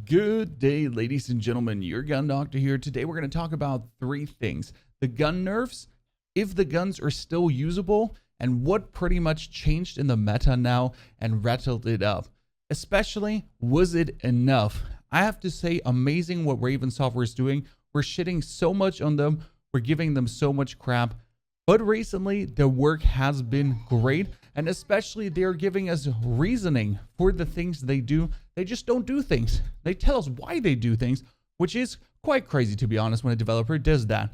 Good day, ladies and gentlemen. Your gun doctor here. Today we're going to talk about three things: the gun nerfs, if the guns are still usable, and what pretty much changed in the meta now and rattled it up. Especially, was it enough? I have to say, amazing what Raven Software is doing. We're shitting so much on them. We're giving them so much crap. But recently, their work has been great. And especially, they're giving us reasoning for the things they do. They just don't do things. They tell us why they do things, which is quite crazy, to be honest, when a developer does that.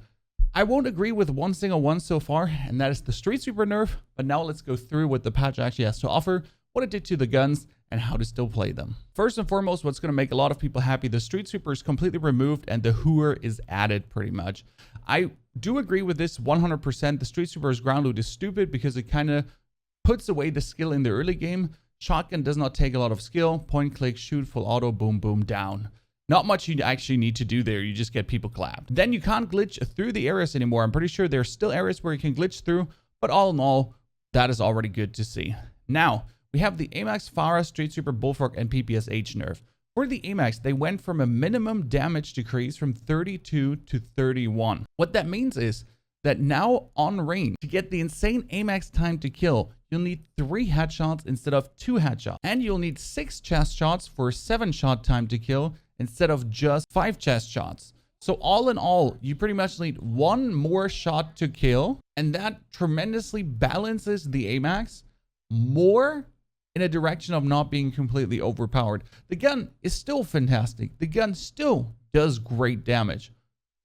I won't agree with one single one so far, and that is the Streetsweeper nerf. But now let's go through what the patch actually has to offer, what it did to the guns, and how to still play them. First and foremost, what's going to make a lot of people happy, the Streetsweeper is completely removed and the Hooer is added pretty much. I do agree with this 100%. The Streetsweeper's ground loot is stupid because it kind of puts away the skill in the early game. Shotgun does not take a lot of skill. Point, click, shoot, full auto, boom, boom, down. Not much you actually need to do there. You just get people clapped. Then you can't glitch through the areas anymore. I'm pretty sure there's still areas where you can glitch through, but all in all, that is already good to see. Now, we have the Amax, Fara, Streetsweeper, Bullfrog, and PPSH nerf. For the Amax, they went from a minimum damage decrease from 32 to 31. What that means is that now on range, to get the insane Amax time to kill, you'll need 3 headshots instead of 2 headshots. And you'll need 6 chest shots for a 7-shot time to kill instead of just 5 chest shots. So all in all, you pretty much need 1 more shot to kill. And that tremendously balances the Amax more in a direction of not being completely overpowered. The gun is still fantastic. The gun still does great damage.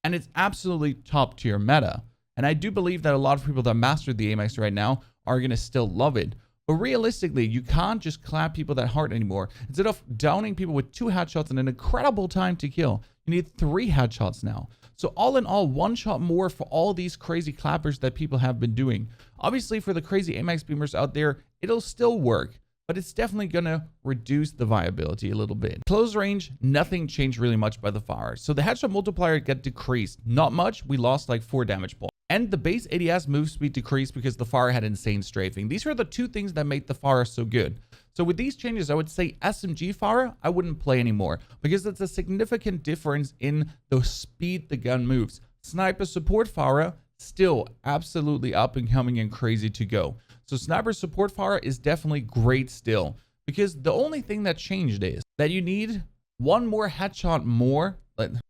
And it's absolutely top tier meta. And I do believe that a lot of people that mastered the Amax right now are going to still love it. But realistically, you can't just clap people that hard anymore. Instead of downing people with 2 headshots and an incredible time to kill, you need 3 headshots now. So all in all, 1 shot more for all these crazy clappers that people have been doing. Obviously, for the crazy Amax beamers out there, it'll still work, but it's definitely going to reduce the viability a little bit. Close range, nothing changed really much by the Fara. So the headshot multiplier got decreased. Not much. We lost like 4 damage points. And the base ADS move speed decreased because the Fara had insane strafing. These are the 2 things that made the Fara so good. So with these changes, I would say SMG Fara, I wouldn't play anymore because that's a significant difference in the speed the gun moves. Sniper support Fara, still absolutely up and coming and crazy to go. So sniper support Fara is definitely great still, because the only thing that changed is that you need 1 more headshot more,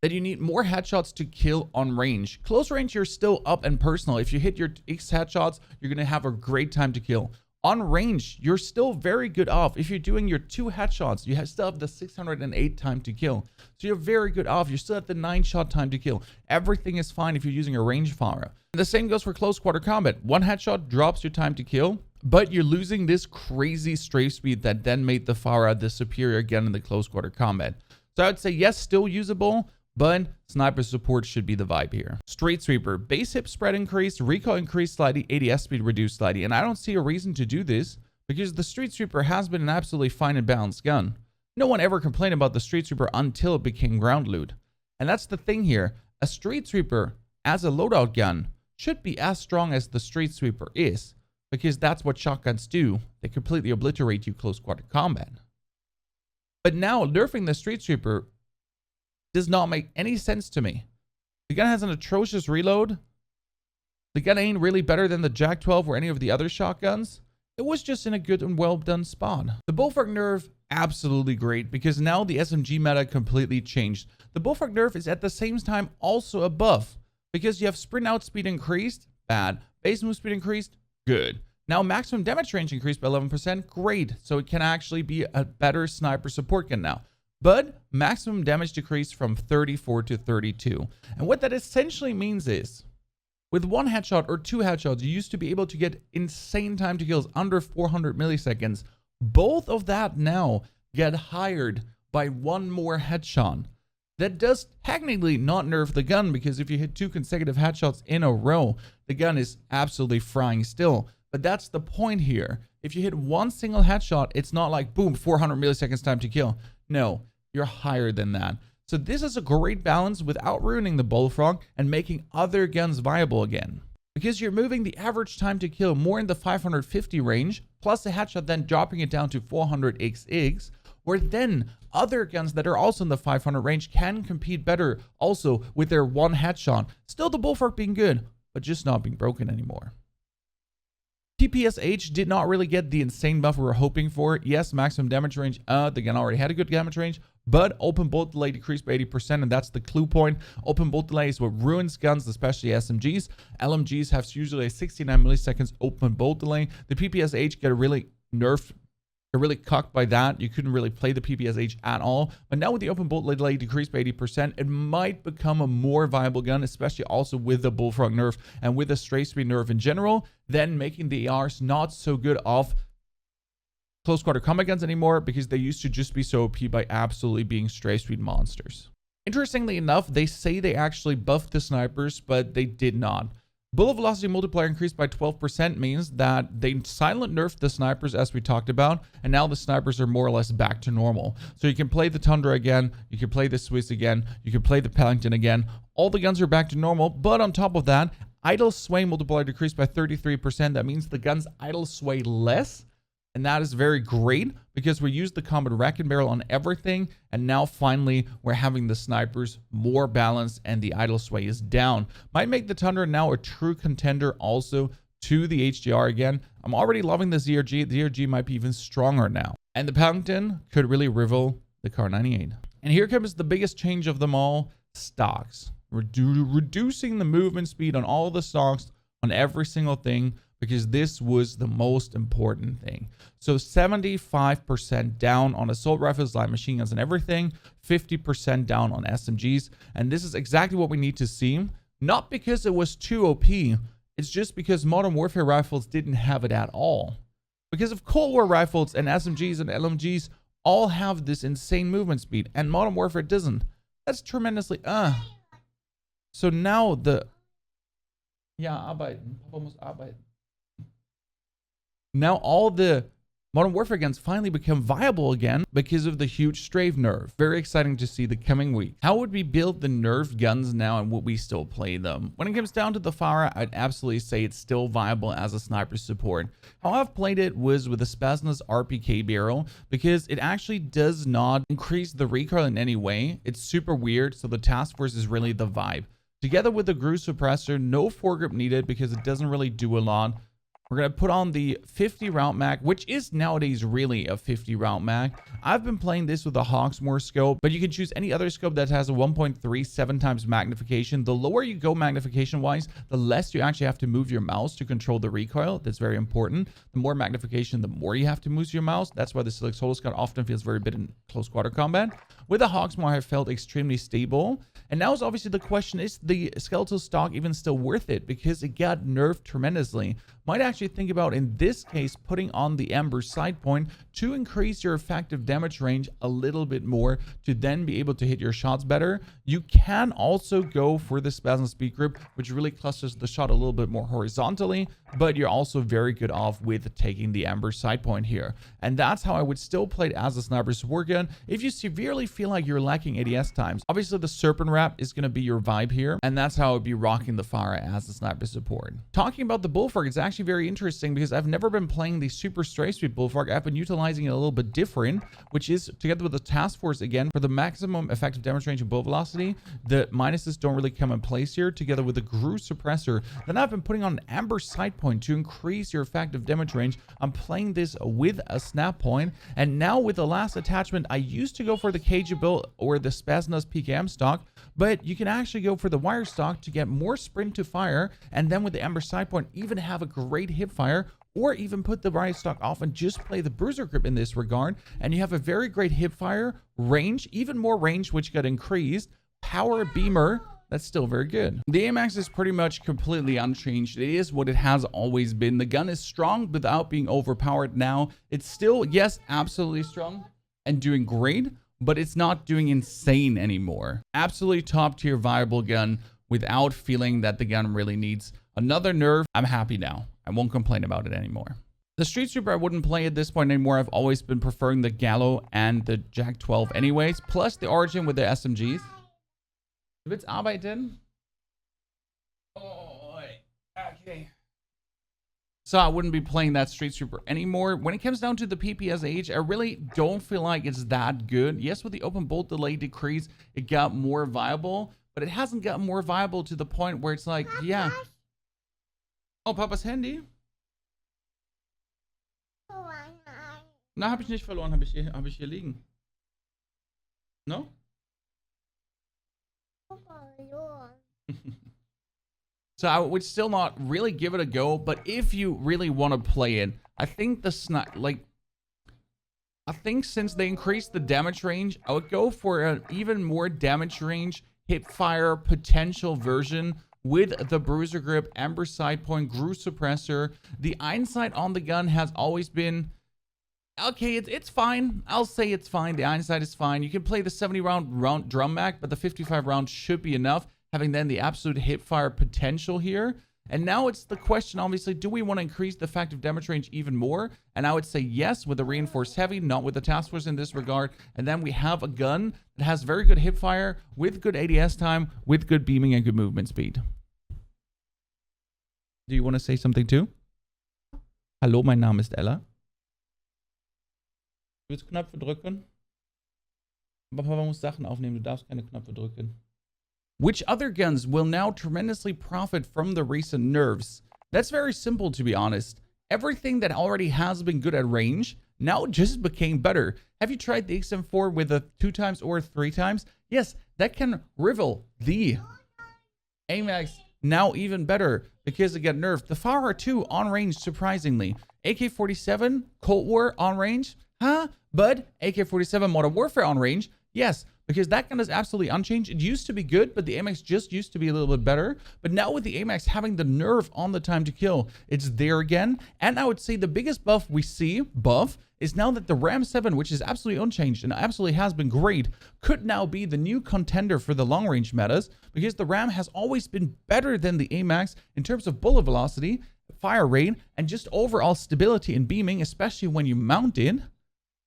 that you need more headshots to kill on range. Close range, you're still up and personal. If you hit your X headshots, you're going to have a great time to kill. On range, you're still very good off. If you're doing your 2 headshots, you still have the 608 time to kill. So you're very good off. You're still at the 9-shot time to kill. Everything is fine if you're using a range Fara. The same goes for close quarter combat. 1 headshot drops your time to kill, but you're losing this crazy strafe speed that then made the Fara the superior gun in the close quarter combat. So I would say yes, still usable, but sniper support should be the vibe here. Streetsweeper, base hip spread increased, recoil increased slightly, ADS speed reduced slightly, and I don't see a reason to do this because the Streetsweeper has been an absolutely fine and balanced gun. No one ever complained about the Streetsweeper until it became ground loot. And that's the thing here. A Streetsweeper as a loadout gun should be as strong as the Streetsweeper is, because that's what shotguns do. They completely obliterate you close quarter combat. But now nerfing the Streetsweeper does not make any sense to me. The gun has an atrocious reload. The gun ain't really better than the Jak 12 or any of the other shotguns. It was just in a good and well done spot. The Bullfrog nerf, absolutely great, because now the SMG meta completely changed. The Bullfrog nerf is at the same time also a buff, because you have sprint out speed increased, bad. Base move speed increased, good. Now maximum damage range increased by 11%, great. So it can actually be a better sniper support gun now. But maximum damage decreased from 34 to 32. And what that essentially means is, with 1 headshot or 2 headshots, you used to be able to get insane time to kills under 400 milliseconds. Both of that now get higher by 1 more headshot. That does technically not nerf the gun, because if you hit 2 consecutive headshots in a row, the gun is absolutely frying still. But that's the point here. If you hit 1 single headshot, it's not like, boom, 400 milliseconds time to kill. No, you're higher than that. So this is a great balance without ruining the Bullfrog and making other guns viable again. Because you're moving the average time to kill more in the 550 range, plus a headshot then dropping it down to 400 XX, where then other guns that are also in the 500 range can compete better also with their one headshot. Still the Bullfrog being good, but just not being broken anymore. PPSH did not really get the insane buff we were hoping for. Yes, maximum damage range. The gun already had a good damage range, but open bolt delay decreased by 80%, and that's the clue point. Open bolt delay is what ruins guns, especially SMGs. LMGs have usually a 69 milliseconds open bolt delay. The PPSH get really nerfed. They're really cucked by that. You couldn't really play the PPSH at all. But now with the open bolt delay decreased by 80%, it might become a more viable gun, especially also with the Bullfrog nerf and with the Streetsweeper nerf in general, then making the ARs not so good off close quarter combat guns anymore, because they used to just be so OP by absolutely being Streetsweeper monsters. Interestingly enough, they say they actually buffed the snipers, but they did not. Bullet velocity multiplier increased by 12% means that they silent nerfed the snipers, as we talked about, and now the snipers are more or less back to normal. So you can play the Tundra again, you can play the Swiss again, you can play the Paddington again. All the guns are back to normal, but on top of that, idle sway multiplier decreased by 33%. That means the guns idle sway less, and that is very great because we used the combat rack and barrel on everything, and now finally we're having the snipers more balanced and the idle sway is down. Might make the Tundra now a true contender also to the HDR again. I'm already loving the ZRG. The ZRG might be even stronger now. And the Paddington could really rival the Kar 98. And here comes the biggest change of them all, stocks. Reducing the movement speed on all the stocks on every single thing, because this was the most important thing. So 75% down on assault rifles, light machine guns, and everything. 50% down on SMGs. And this is exactly what we need to see. Not because it was too OP. It's just because Modern Warfare rifles didn't have it at all. Because of Cold War rifles and SMGs and LMGs all have this insane movement speed, and Modern Warfare doesn't. That's tremendously So now the arbeiten. Papa muss arbeiten. Now all the Modern Warfare guns finally become viable again because of the huge strafe nerf. Very exciting to see the coming week. How would we build the nerf guns now, and would we still play them? When it comes down to the Fara, I'd absolutely say it's still viable as a sniper support. How I've played it was with the Stas RPK barrel, because it actually does not increase the recoil in any way. It's super weird, so the task force is really the vibe. Together with the Gru suppressor, no foregrip needed because it doesn't really do a lot. We're going to put on the 50 round mag, which is nowadays really a 50 round mag. I've been playing this with a Hawksmoor scope, but you can choose any other scope that has a 1.37 times magnification. The lower you go magnification wise, the less you actually have to move your mouse to control the recoil. That's very important. The more magnification, the more you have to move your mouse. That's why the Silix Holo Scout often feels very bit in close quarter combat. With the Hawksmoor, I felt extremely stable. And now is obviously the question, is the skeletal stock even still worth it? Because it got nerfed tremendously. Might actually think about, in this case, putting on the Ember side point to increase your effective damage range a little bit more, to then be able to hit your shots better. You can also go for the Spasm Speed Grip, which really clusters the shot a little bit more horizontally, but you're also very good off with taking the Ember side point here. And that's how I would still play it as a sniper support gun if you severely feel like you're lacking ADS times. Obviously, the Serpent Wrap is going to be your vibe here, and that's how I would be rocking the Fara as a sniper support. Talking about the Bullfrog, it's actually very interesting because I've never been playing the super Streetsweeper Bullfrog. I've been utilizing it a little bit different, which is together with the task force again for the maximum effective damage range and bullet velocity. The minuses don't really come in place here, together with the Gru suppressor. Then I've been putting on an Amber sight point to increase your effective damage range. I'm playing this with a snap point, and now with the last attachment, I used to go for the codcw or the Spasnas PKM stock, but you can actually go for the wire stock to get more sprint to fire, and then with the Ember side point even have a great hip fire, or even put the riot stock off and just play the bruiser grip in this regard, and you have a very great hip fire, range, even more range, which got increased, power beamer. That's still very good. The Amax is pretty much completely unchanged. It is what it has always been. The gun is strong without being overpowered now. It's still, yes, absolutely strong and doing great, but it's not doing insane anymore. Absolutely top tier viable gun without feeling that the gun really needs another nerf. I'm happy now. I won't complain about it anymore. The Streetsweeper I wouldn't play at this point anymore. I've always been preferring the Gallo and the Jack 12 anyways, plus the Origin with the SMGs. Willst arbeiten? Oh, okay. So I wouldn't be playing that Streetsweeper anymore. When it comes down to the PPSH, I really don't feel like it's that good. Yes, with the open bolt delay decrease, it got more viable, but it hasn't gotten more viable to the point where it's like, yeah. Oh, Papas Handy? Na, habe ich nicht verloren, habe ich hier liegen. No? So I would still not really give it a go, but if you really want to play it, I think I think since they increased the damage range, I would go for an even more damage range, hip fire potential version with the bruiser grip, amber sight point, groove suppressor. The Einsight on the gun has always been okay. It's fine. I'll say it's fine. The Einsight is fine. You can play the 70 round drum mag, but the 55 round should be enough, having then the absolute hip fire potential here. And now it's the question, obviously, do we want to increase the effective damage range even more? And I would say yes with the reinforced heavy, not with the task force in this regard. And then we have a gun that has very good hip fire, with good ADS time, with good beaming and good movement speed. Do you want to say something too? Hallo, mein Name ist Ella. Du willst Knöpfe drücken? Aber Papa muss Sachen aufnehmen, du darfst keine Knöpfe drücken. Which other guns will now tremendously profit from the recent nerfs? That's very simple, to be honest. Everything that already has been good at range now just became better. Have you tried the XM4 with a 2x or 3x? Yes, that can rival the Amax now even better because it got nerfed. The Fara 2 on range, surprisingly. AK-47 Cold War on range? Huh? But AK-47 Modern Warfare on range? Yes, because that gun is absolutely unchanged. It used to be good, but the Amax just used to be a little bit better. But now with the Amax having the nerf on the time to kill, it's there again. And I would say the biggest buff we see, is now that the Ram 7, which is absolutely unchanged and absolutely has been great, could now be the new contender for the long-range metas, because the Ram has always been better than the Amax in terms of bullet velocity, fire rate, and just overall stability and beaming, especially when you mount it.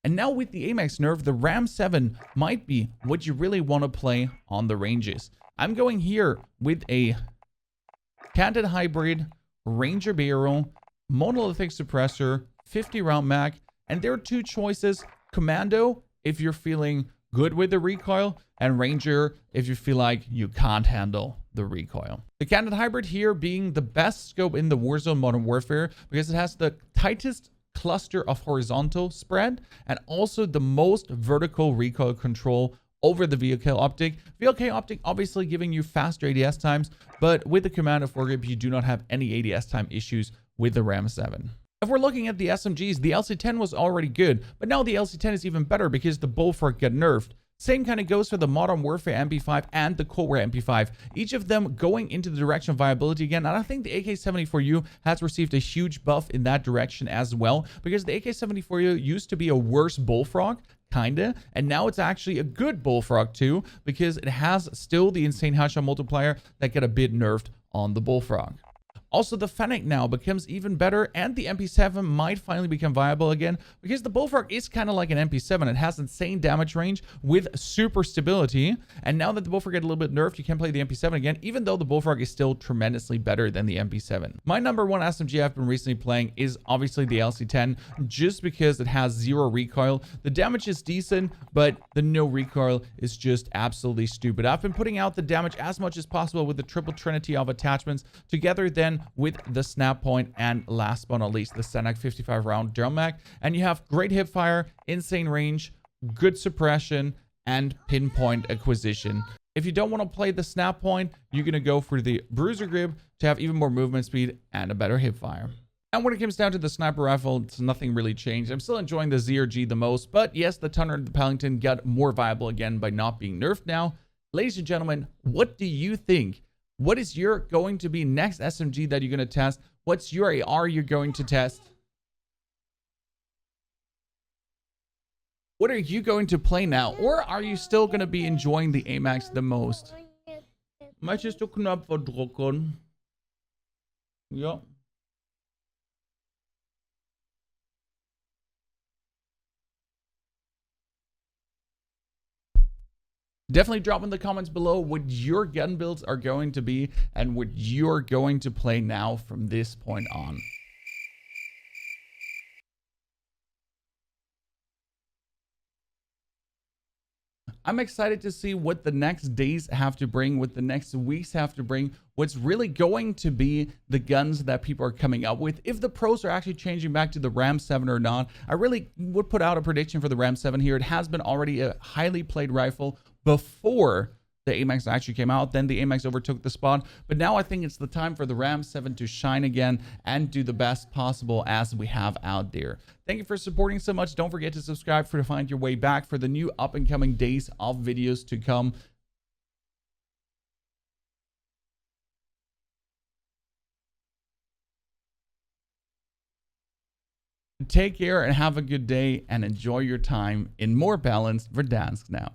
And now with the Amax nerf, the Ram 7 might be what you really want to play on the ranges. I'm going here with a canted hybrid, Ranger barrel, monolithic suppressor, 50 round mag, and there are two choices: Commando if you're feeling good with the recoil, and Ranger if you feel like you can't handle the recoil. The canted hybrid here being the best scope in the Warzone Modern Warfare because it has the tightest cluster of horizontal spread and also the most vertical recoil control over the VLK optic. VLK optic obviously giving you faster ADS times, but with the Commando foregrip, you do not have any ADS time issues with the Ram 7. If we're looking at the SMGs, the LC10 was already good, but now the LC10 is even better because the Bullfrog got nerfed. Same kind of goes for the Modern Warfare MP5 and the Cold War MP5. Each of them going into the direction of viability again. And I think the AK-74U has received a huge buff in that direction as well, because the AK-74U used to be a worse Bullfrog, kinda, and now it's actually a good Bullfrog too, because it has still the insane headshot multiplier that got a bit nerfed on the Bullfrog. Also, the Fennec now becomes even better, and the MP7 might finally become viable again, because the Bullfrog is kind of like an MP7. It has insane damage range with super stability, and now that the Bullfrog get a little bit nerfed, you can play the MP7 again, even though the Bullfrog is still tremendously better than the MP7. My number one SMG I've been recently playing is obviously the LC10, just because it has zero recoil. The damage is decent, but the no recoil is just absolutely stupid. I've been putting out the damage as much as possible with the triple trinity of attachments, together then with the snap point, and last but not least, the Senac 55 round drum mag. And you have great hip fire, insane range, good suppression, and pinpoint acquisition. If you don't want to play the snap point, you're going to go for the bruiser grip to have even more movement speed and a better hip fire. And when it comes down to the sniper rifle, it's nothing really changed. I'm still enjoying the ZRG the most, but yes, the Thunder and the Pellington got more viable again by not being nerfed now. Ladies and gentlemen, what do you think? What is your going to be next SMG that you're going to test? What's your AR you're going to test? What are you going to play now? Or are you still going to be enjoying the Amax the most? Möchtest du Knöpfe drücken? Ja. Definitely drop in the comments below what your gun builds are going to be and what you're going to play now from this point on. I'm excited to see what the next days have to bring, what the next weeks have to bring, what's really going to be the guns that people are coming up with. If the pros are actually changing back to the Ram 7 or not, I really would put out a prediction for the Ram 7 here. It has been already a highly played rifle before the Amax actually came out. Then the Amax overtook the spot, but now I think it's the time for the Ram 7 to shine again and do the best possible as we have out there. Thank you for supporting so much. Don't forget to subscribe to find your way back for the new up and coming days of videos to come. Take care and have a good day, and enjoy your time in more balanced Verdansk now.